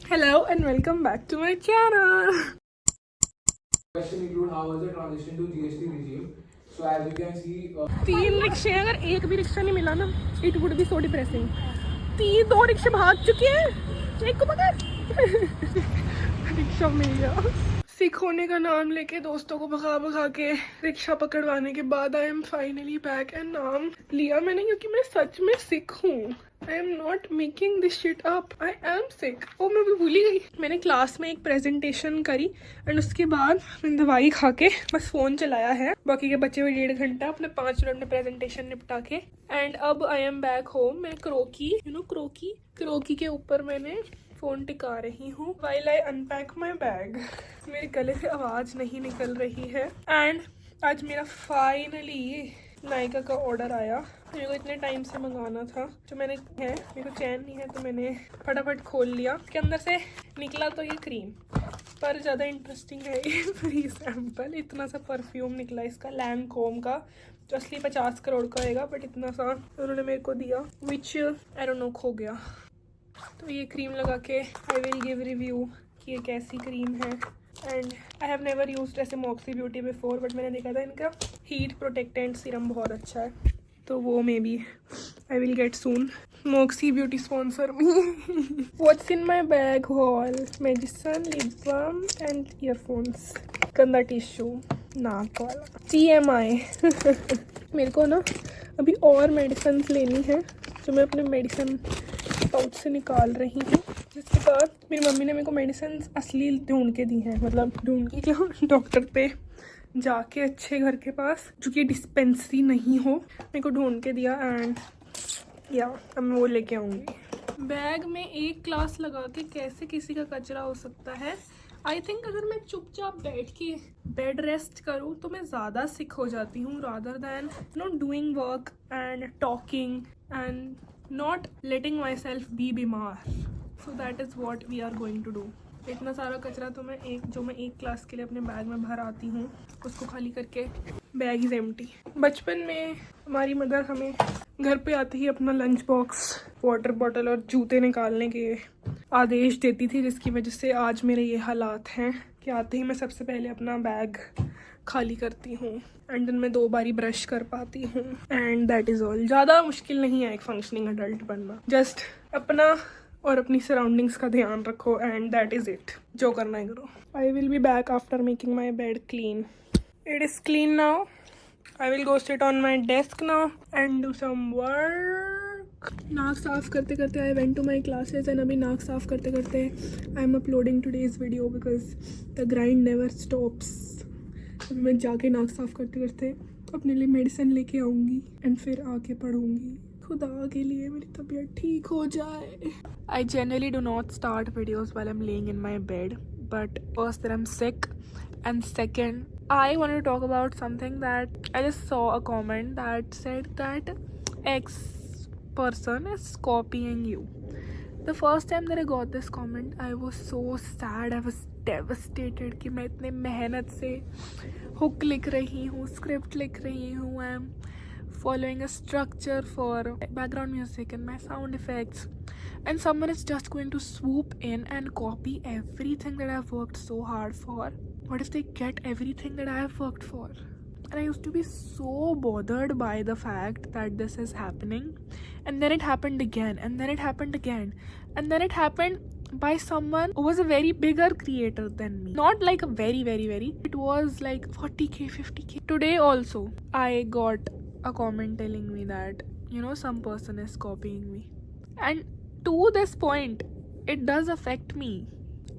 Hello and welcome back to my channel. Question include how was the transition to GST regime? So as you can see, 3 रिक्शे हैं, अगर एक भी rickshaw नहीं मिला ना, it would be so depressing. 2 रिक्शे भाग चुके हैं, एक को पकड़. रिक्शा मिल गया. सिख होने का नाम लेके दोस्तों को भगा भगा के रिक्शा पकड़वाने के बाद I am finally back and नाम लिया मैंने क्योंकि मैं सच में सिख हूँ. I am not making this shit up. I am sick. ओ मैं भी भूल ही गई. मैंने क्लास में एक प्रेजेंटेशन करी एंड उसके बाद मैंने दवाई खा के बस फ़ोन चलाया है. बाकी के बच्चे हुए 1.5 घंटा अपने 5 मिनट में प्रेजेंटेशन निपटा के. एंड अब आई एम बैक होम. मैं क्रोकी के ऊपर मैंने फ़ोन टिका रही हूँ while I unpack my bag. मेरे गले से आवाज़ नहीं निकल रही है. एंड आज मेरा फाइनली नायका का ऑर्डर आया. मेरे को इतने टाइम से मंगाना था जो मैंने है. मेरे को चैन नहीं है तो मैंने फटाफट खोल लिया. इसके अंदर से निकला तो ये क्रीम, पर ज़्यादा इंटरेस्टिंग है ये फ्री सैम्पल. इतना सा परफ्यूम निकला इसका लैंकोम का, जो असली 50 करोड़ का आएगा, बट इतना सा उन्होंने मेरे को दिया विच आई डोंट नो खो गया. तो ये क्रीम लगा के आई विल गिव रिव्यू कि ये कैसी क्रीम है. And I have never used ऐसे मॉक्सी ब्यूटी बिफोर, बट मैंने देखा था इनका हीट प्रोटेक्टेंट सीरम बहुत अच्छा है, तो वो maybe I will get soon. Moxie beauty sponsor me. What's in my bag haul? Medicine, lip balm and earphones. गंदा टिश्यू नाक वाला. TMI. मेरे को ना अभी और मेडिसिन लेनी है जो मैं अपने मेडिसिन पाउच से निकाल रही हूँ. जिसके बाद मेरी मम्मी ने मेरे को मेडिसिन असली ढूंढ के दी हैं. मतलब ढूंढ के क्या, डॉक्टर पे जाके अच्छे घर के पास जो कि डिस्पेंसरी नहीं हो, मेरे को ढूंढ के दिया. एंड या अब मैं वो लेके आऊँगी. बैग में एक क्लास लगा के कैसे किसी का कचरा हो सकता है. आई थिंक अगर मैं चुपचाप बैठ के बेड रेस्ट करूँ तो मैं ज़्यादा सिक हो जाती हूँ rather than not doing work and talking and not letting myself be बीमार. So that is what we are going to do. इतना सारा कचरा तो मैं एक क्लास के लिए अपने बैग में भर आती हूँ, उसको खाली करके बैग इज़ एम्प्टी. बचपन में हमारी मदर हमें घर पे आते ही अपना लंच बॉक्स, वाटर बॉटल और जूते निकालने के आदेश देती थी, जिसकी वजह से आज मेरे ये हालात हैं कि आते ही मैं सबसे पहले अपना बैग खाली करती हूँ एंड दिन में 2 बारी ब्रश कर पाती हूँ. And that is all. ज़्यादा मुश्किल नहीं है एक फंक्शनिंग अडल्ट बनना. जस्ट अपना और अपनी सराउंडिंग्स का ध्यान रखो एंड दैट इज़ इट. जो करना है करो. I will be back after making my bed clean. It is clean now. I will go sit on my desk now and do some work. नाक साफ करते करते I went to my classes and अभी नाक साफ करते करते I am uploading today's video because the grind never stops. अभी मैं जाके नाक साफ करते करते अपने लिए मेडिसिन लेके आऊँगी एंड फिर आके पढ़ूँगी. खुदा के लिए मेरी तबीयत ठीक हो जाए. I generally do not start videos while I'm laying in my bed, but first that I'm sick, and second I want to talk about something that I just saw a comment that said that X person is copying you. The first time that I got this comment, I was so sad. I was devastated कि मैं इतने मेहनत से hook लिख रही हूँ, script लिख रही हूँ. I am following a structure for background music and my sound effects, and someone is just going to swoop in and copy everything that I've worked so hard for. What if they get everything that I have worked for? And I used to be so bothered by the fact that this is happening. And then it happened again, and then it happened again, and then it happened by someone who was a very bigger creator than me. Not like a very, it was like 40k, 50k. Today also, I got a comment telling me that, you know, some person is copying me. And to this point, it does affect me.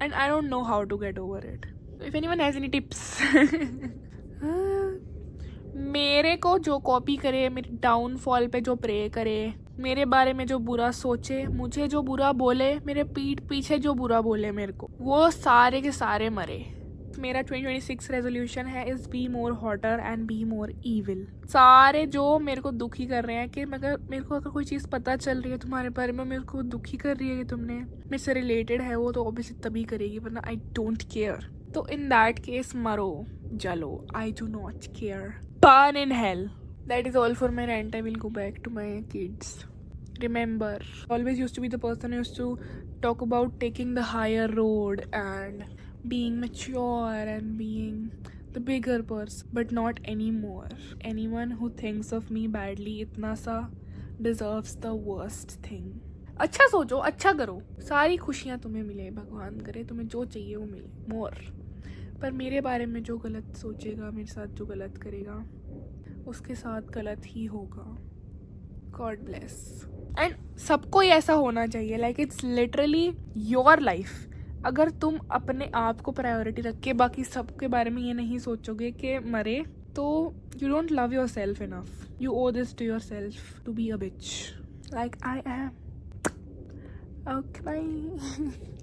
And I don't know how to get over it. If anyone has any tips. मेरे को जो copy करे, मेरे downfall पे जो pray करे, मेरे बारे में जो बुरा सोचे, मुझे जो बुरा बोले, मेरे पीठ पीछे जो बुरा बोले मेरे को, वो सारे के सारे मरे. मेरा 2026 रेजोल्यूशन है is be more hotter and be more evil. सारे जो मेरे को दुखी कर रहे हैं कि मेरे को अगर कोई चीज़ पता चल रही है तुम्हारे बारे में, मेरे को दुखी कर रही है कि तुमने मेरे से रिलेटेड है, वो तो ऑब्वियसली तभी करेगी, वरना आई डोंट केयर. तो इन दैट केस मरो, जलो. I do not care. Burn in hell. That is all for my rant. I will go back to my kids. Remember, always used to be the person who used to talk about taking the higher road and being mature and being the bigger person, but not anymore. Anyone who thinks of me badly इतना सा deserves the worst thing. अच्छा सोचो, अच्छा करो, सारी खुशियाँ तुम्हें मिले, भगवान करे तुम्हें जो चाहिए वो मिले मोर. पर मेरे बारे में जो गलत सोचेगा, मेरे साथ जो गलत करेगा, उसके साथ गलत ही होगा. God bless. एंड सबको ही ऐसा होना चाहिए. Like it's literally your life. अगर तुम अपने आप को प्रायोरिटी रख के बाकी सबके बारे में ये नहीं सोचोगे कि मरे, तो you don't love yourself enough. You owe this to yourself to be a bitch like I am. Okay bye.